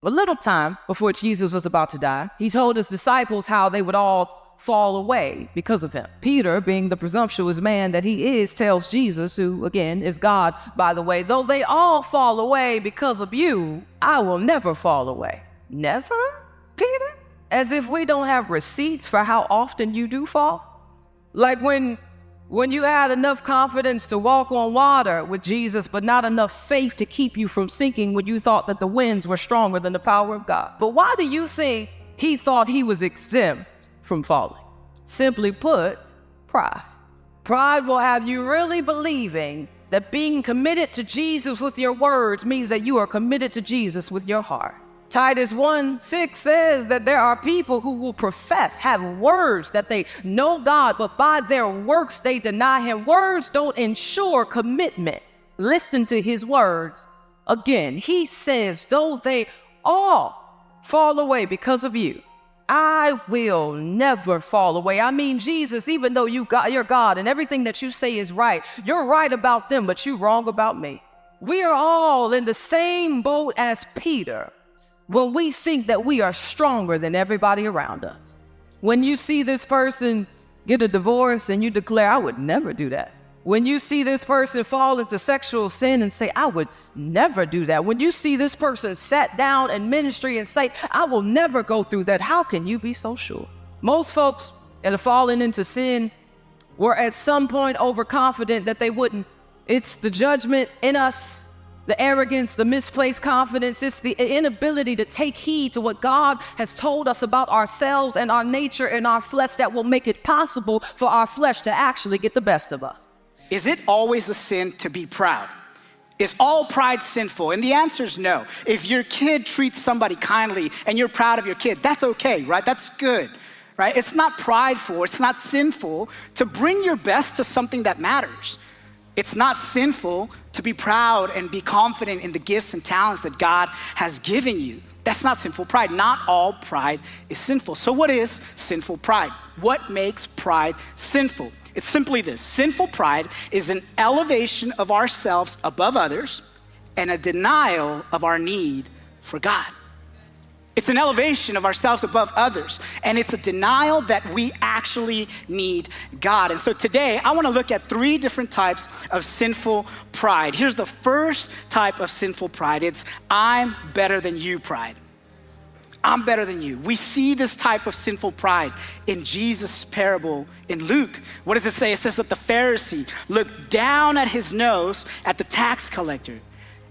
A little time before Jesus was about to die, he told his disciples how they would all fall away because of him. Peter, being the presumptuous man that he is, tells Jesus, who again is God, by the way, though they all fall away because of you, I will never fall away. Never, Peter? As if we don't have receipts for how often you do fall? Like when you had enough confidence to walk on water with Jesus, but not enough faith to keep you from sinking when you thought that the winds were stronger than the power of God. But why do you think he thought he was exempt from falling? Simply put, pride. Pride will have you really believing that being committed to Jesus with your words means that you are committed to Jesus with your heart. Titus 1:6 says that there are people who will profess, have words that they know God, but by their works they deny him. Words don't ensure commitment. Listen to his words. Again, he says, though they all fall away because of you, I will never fall away. I mean, Jesus, even though you're God and everything that you say is right, you're right about them, but you're wrong about me. We are all in the same boat as Peter when we think that we are stronger than everybody around us. When you see this person get a divorce and you declare, I would never do that. When you see this person fall into sexual sin and say, I would never do that. When you see this person sat down in ministry and say, I will never go through that, how can you be so sure? Most folks that have fallen into sin were at some point overconfident that they wouldn't. It's the judgment in us, the arrogance, the misplaced confidence. It's the inability to take heed to what God has told us about ourselves and our nature and our flesh that will make it possible for our flesh to actually get the best of us. Is it always a sin to be proud? Is all pride sinful? And the answer is no. If your kid treats somebody kindly and you're proud of your kid, that's okay, right? That's good, right? It's not prideful, it's not sinful to bring your best to something that matters. It's not sinful to be proud and be confident in the gifts and talents that God has given you. That's not sinful pride. Not all pride is sinful. So what is sinful pride? What makes pride sinful? It's simply this. Sinful pride is an elevation of ourselves above others and a denial of our need for God. It's an elevation of ourselves above others, and it's a denial that we actually need God. And so today, I want to look at 3 different types of sinful pride. Here's the first type of sinful pride. It's I'm better than you pride. I'm better than you. We see this type of sinful pride in Jesus' parable in Luke. What does it say? It says that the Pharisee looked down at his nose at the tax collector,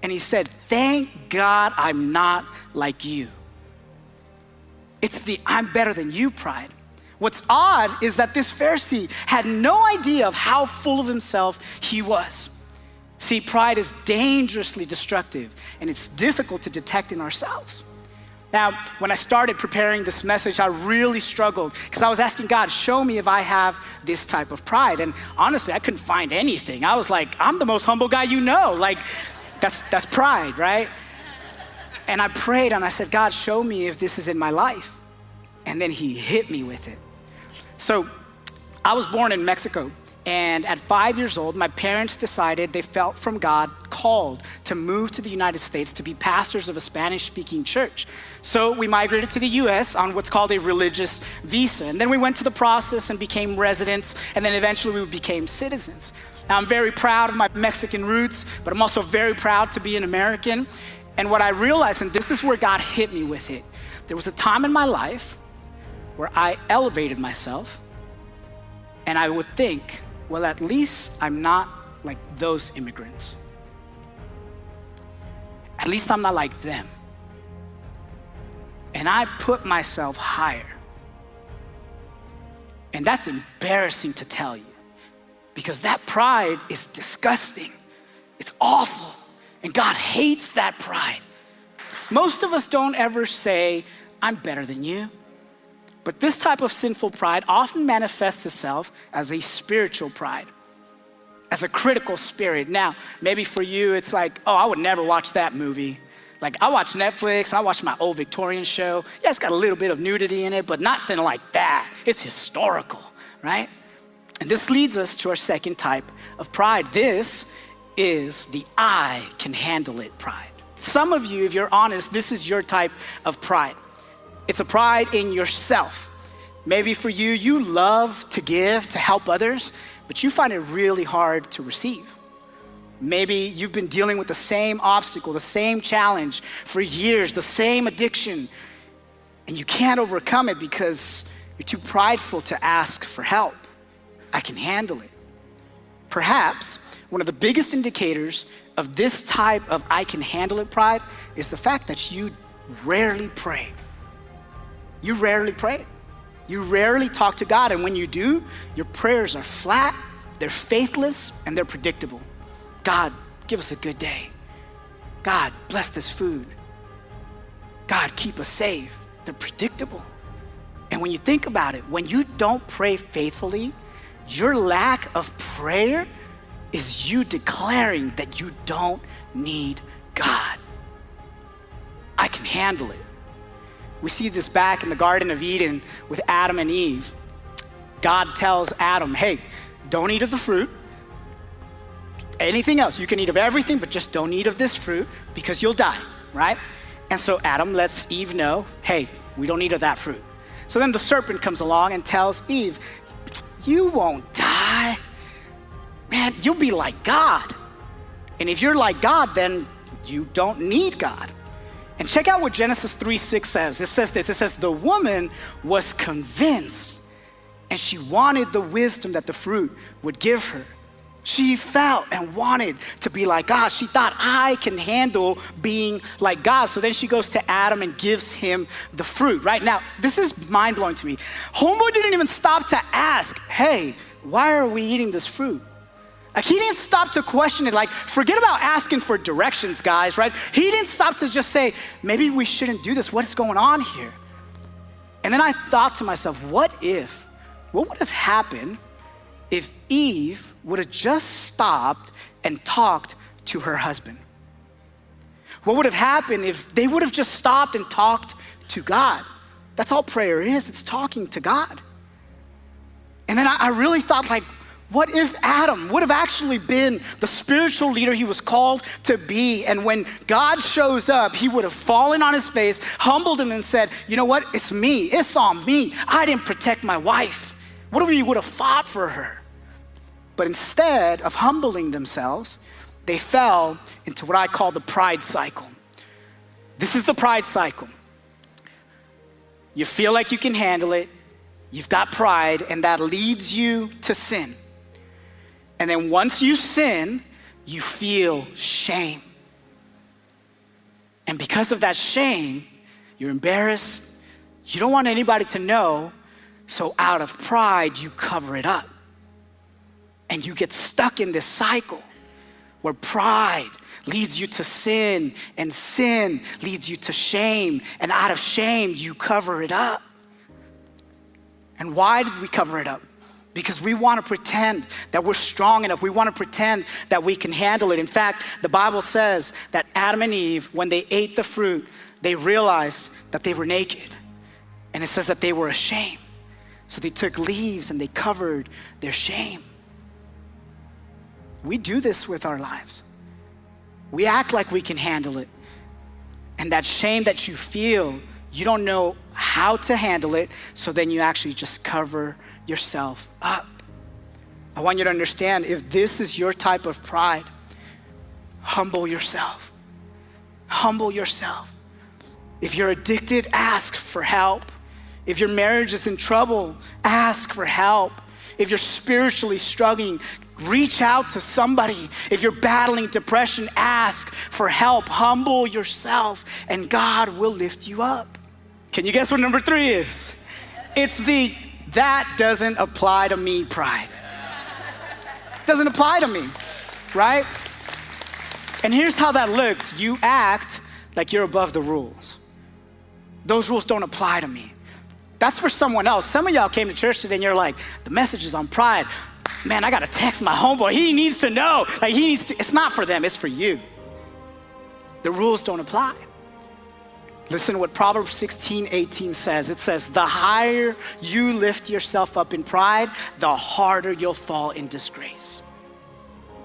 and he said, thank God I'm not like you. It's the I'm better than you pride. What's odd is that this Pharisee had no idea of how full of himself he was. See, pride is dangerously destructive, and it's difficult to detect in ourselves. Now, when I started preparing this message, I really struggled because I was asking God, show me if I have this type of pride. And honestly, I couldn't find anything. I was like, I'm the most humble guy you know. Like, that's pride, right? And I prayed and I said, God, show me if this is in my life. And then he hit me with it. So I was born in Mexico. And at 5 years old, my parents decided they felt from God called to move to the United States to be pastors of a Spanish-speaking church. So we migrated to the US on what's called a religious visa. And then we went through the process and became residents. And then eventually we became citizens. Now I'm very proud of my Mexican roots, but I'm also very proud to be an American. And what I realized, and this is where God hit me with it, there was a time in my life where I elevated myself and I would think, well, at least I'm not like those immigrants. At least I'm not like them. And I put myself higher. And that's embarrassing to tell you because that pride is disgusting. It's awful. And God hates that pride. Most of us don't ever say, I'm better than you. But this type of sinful pride often manifests itself as a spiritual pride, as a critical spirit. Now, maybe for you, it's like, oh, I would never watch that movie. Like, I watch Netflix, I watch my old Victorian show. Yeah, it's got a little bit of nudity in it, but nothing like that. It's historical, right? And this leads us to our second type of pride. This is the I can handle it pride. Some of you, if you're honest, this is your type of pride. It's a pride in yourself. Maybe for you, you love to give, to help others, but you find it really hard to receive. Maybe you've been dealing with the same obstacle, the same challenge for years, the same addiction, and you can't overcome it because you're too prideful to ask for help. I can handle it. Perhaps one of the biggest indicators of this type of I can handle it pride is the fact that you rarely pray. You rarely pray. You rarely talk to God, and when you do, your prayers are flat, they're faithless, and they're predictable. God, give us a good day. God, bless this food. God, keep us safe. They're predictable. And when you think about it, when you don't pray faithfully, your lack of prayer is you declaring that you don't need God. I can handle it. We see this back in the Garden of Eden with Adam and Eve. God tells Adam, hey, don't eat of the fruit. Anything else, you can eat of everything, but just don't eat of this fruit because you'll die, right? And so Adam lets Eve know, hey, we don't eat of that fruit. So then the serpent comes along and tells Eve, you won't die. Man, you'll be like God. And if you're like God, then you don't need God. And check out what Genesis 3:6 says. It says this, it says, the woman was convinced and she wanted the wisdom that the fruit would give her. She felt and wanted to be like God. She thought, I can handle being like God. So then she goes to Adam and gives him the fruit, right? Now, this is mind-blowing to me. Homeboy didn't even stop to ask, hey, why are we eating this fruit? Like, he didn't stop to question it. Like, forget about asking for directions, guys, right? He didn't stop to just say, maybe we shouldn't do this. What's going on here? And then I thought to myself, what would have happened if Eve would have just stopped and talked to her husband? What would have happened if they would have just stopped and talked to God? That's all prayer is, it's talking to God. And then I really thought, like, what if Adam would have actually been the spiritual leader he was called to be? And when God shows up, he would have fallen on his face, humbled him and said, you know what, it's me, it's on me. I didn't protect my wife. What if he would have fought for her? But instead of humbling themselves, they fell into what I call the pride cycle. This is the pride cycle. You feel like you can handle it, you've got pride, and that leads you to sin. And then once you sin, you feel shame. And because of that shame, you're embarrassed, you don't want anybody to know, so out of pride, you cover it up. And you get stuck in this cycle where pride leads you to sin, and sin leads you to shame, and out of shame, you cover it up. And why did we cover it up? Because we want to pretend that we're strong enough. We want to pretend that we can handle it. In fact, the Bible says that Adam and Eve, when they ate the fruit, they realized that they were naked. And it says that they were ashamed. So they took leaves and they covered their shame. We do this with our lives. We act like we can handle it. And that shame that you feel, you don't know how to handle it, so then you actually just cover yourself up. I want you to understand, if this is your type of pride, humble yourself. Humble yourself. If you're addicted, ask for help. If your marriage is in trouble, ask for help. If you're spiritually struggling, reach out to somebody. If you're battling depression, ask for help. Humble yourself, and God will lift you up. Can you guess what number 3 is? It's the that doesn't apply to me pride. Doesn't apply to me, right? And here's how that looks. You act like you're above the rules. Those rules don't apply to me. That's for someone else. Some of y'all came to church today and you're like, the message is on pride. Man, I gotta text my homeboy. He needs to know. Like, he needs to. It's not for them, it's for you. The rules don't apply. Listen to what Proverbs 16:18 says. It says, the higher you lift yourself up in pride, the harder you'll fall in disgrace.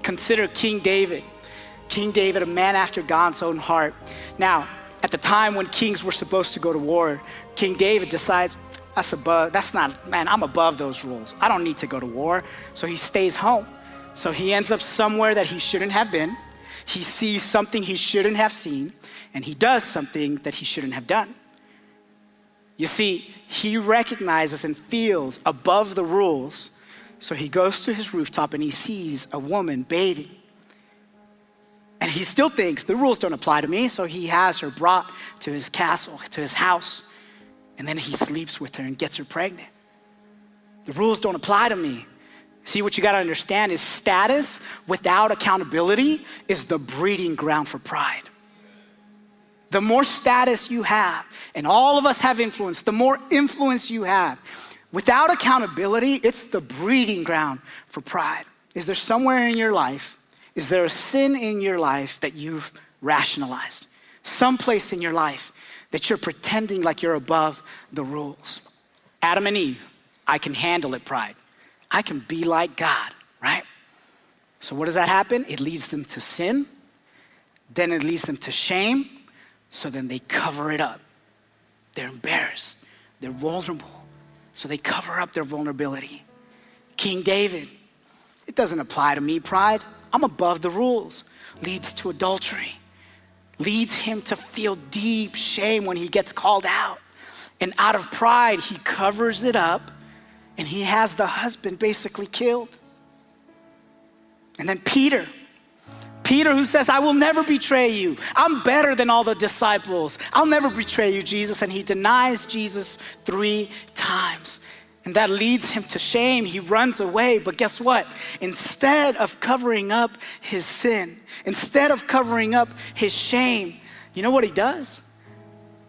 Consider King David. King David, a man after God's own heart. Now, at the time when kings were supposed to go to war, King David decides, I'm above those rules. I don't need to go to war. So he stays home. So he ends up somewhere that he shouldn't have been. He sees something he shouldn't have seen, and he does something that he shouldn't have done. You see, he recognizes and feels above the rules. So he goes to his rooftop and he sees a woman bathing. And he still thinks the rules don't apply to me, so he has her brought to his castle, to his house, and then he sleeps with her and gets her pregnant. The rules don't apply to me. See, what you gotta understand is status without accountability is the breeding ground for pride. The more status you have, and all of us have influence, the more influence you have, without accountability, it's the breeding ground for pride. Is there somewhere in your life, is there a sin in your life that you've rationalized? Someplace in your life that you're pretending like you're above the rules. Adam and Eve, I can handle it, pride. I can be like God, right? So what does that happen? It leads them to sin. Then it leads them to shame. So then they cover it up. They're embarrassed. They're vulnerable. So they cover up their vulnerability. King David, it doesn't apply to me, pride. I'm above the rules. Leads to adultery. Leads him to feel deep shame when he gets called out. And out of pride, he covers it up and he has the husband basically killed. And then Peter who says, I will never betray you. I'm better than all the disciples. I'll never betray you, Jesus. And he denies Jesus 3 times. And that leads him to shame. He runs away. But guess what? Instead of covering up his sin, instead of covering up his shame, you know what he does?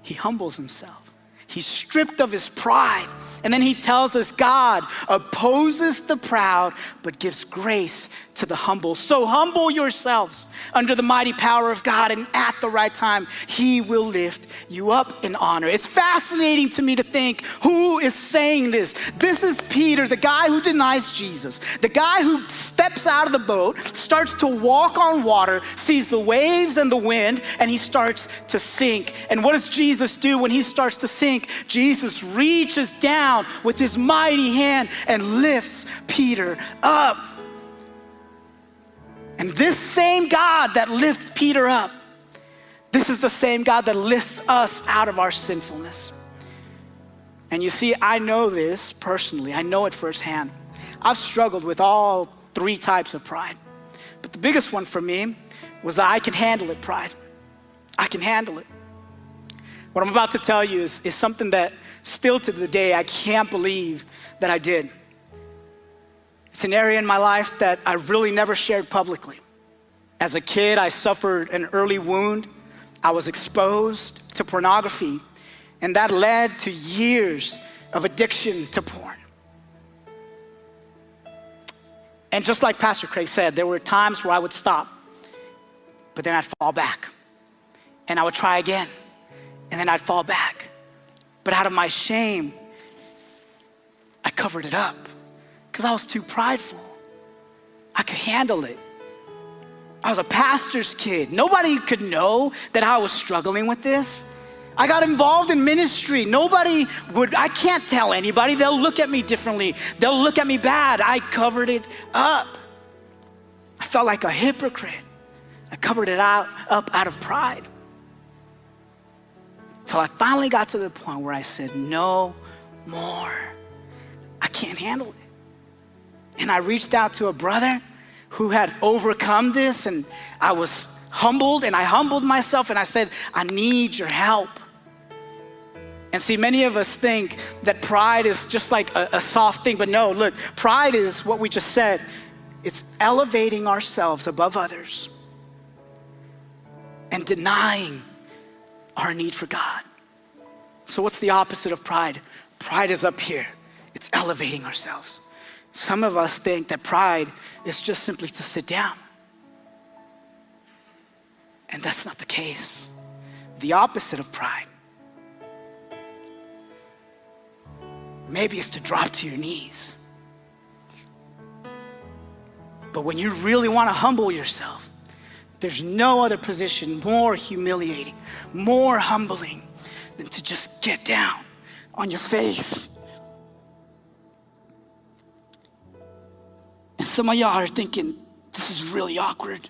He humbles himself. He's stripped of his pride. And then he tells us God opposes the proud, but gives grace to the humble. So humble yourselves under the mighty power of God, and at the right time, he will lift you up in honor. It's fascinating to me to think, who is saying this? This is Peter, the guy who denies Jesus, the guy who steps out of the boat, starts to walk on water, sees the waves and the wind, and he starts to sink. And what does Jesus do when he starts to sink? Jesus reaches down with his mighty hand and lifts Peter up. And this same God that lifts Peter up, this is the same God that lifts us out of our sinfulness. And you see, I know this personally. I know it firsthand. I've struggled with all 3 types of pride. But the biggest one for me was that I can handle it, pride. I can handle it. What I'm about to tell you is something that still to the day I can't believe that I did. It's an area in my life that I really never shared publicly. As a kid, I suffered an early wound. I was exposed to pornography, and that led to years of addiction to porn. And just like Pastor Craig said, there were times where I would stop, but then I'd fall back. And I would try again, and then I'd fall back. But out of my shame, I covered it up because I was too prideful. I could handle it. I was a pastor's kid. Nobody could know that I was struggling with this. I got involved in ministry. I can't tell anybody. They'll look at me differently. They'll look at me bad. I covered it up. I felt like a hypocrite. I covered it up out of pride. Till I finally got to the point where I said, no more. I can't handle it. And I reached out to a brother who had overcome this, and I was humbled, and I humbled myself, and I said, I need your help. And see, many of us think that pride is just like a soft thing, but no, look, pride is what we just said. It's elevating ourselves above others and denying our need for God. So what's the opposite of pride? Pride is up here. It's elevating ourselves. Some of us think that pride is just simply to sit down. And that's not the case. The opposite of pride, maybe it's to drop to your knees. But when you really want to humble yourself, There's no other position more humiliating, more humbling than to just get down on your face. And some of y'all are thinking, this is really awkward.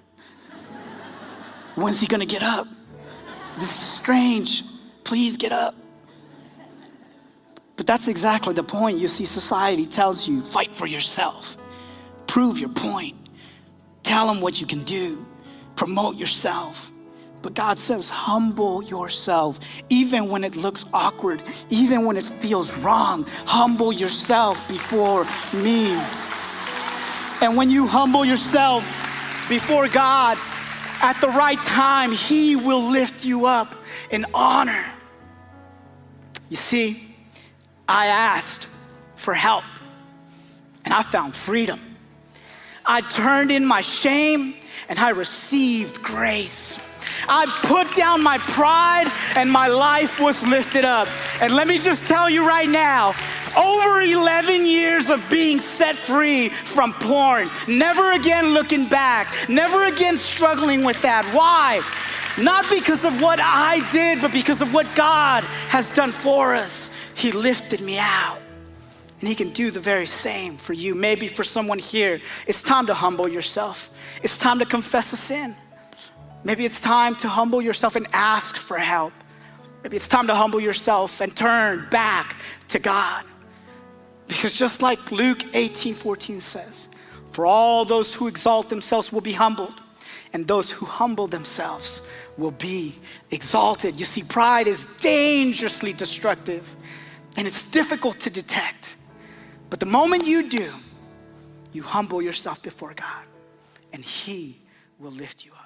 When's he gonna get up? This is strange. Please get up. But that's exactly the point. You see, society tells you, fight for yourself. Prove your point. Tell them what you can do. Promote yourself. But God says, humble yourself. Even when it looks awkward, even when it feels wrong, humble yourself before me. And when you humble yourself before God, at the right time, he will lift you up in honor. You see, I asked for help and I found freedom. I turned in my shame and I received grace. I put down my pride and my life was lifted up. And let me just tell you right now, over 11 years of being set free from porn, never again looking back, never again struggling with that. Why? Not because of what I did, but because of what God has done for us. He lifted me out. And he can do the very same for you. Maybe for someone here, it's time to humble yourself. It's time to confess a sin. Maybe it's time to humble yourself and ask for help. Maybe it's time to humble yourself and turn back to God. Because just like Luke 18:14 says, for all those who exalt themselves will be humbled, and those who humble themselves will be exalted. You see, pride is dangerously destructive, and it's difficult to detect. But the moment you do, you humble yourself before God, and he will lift you up.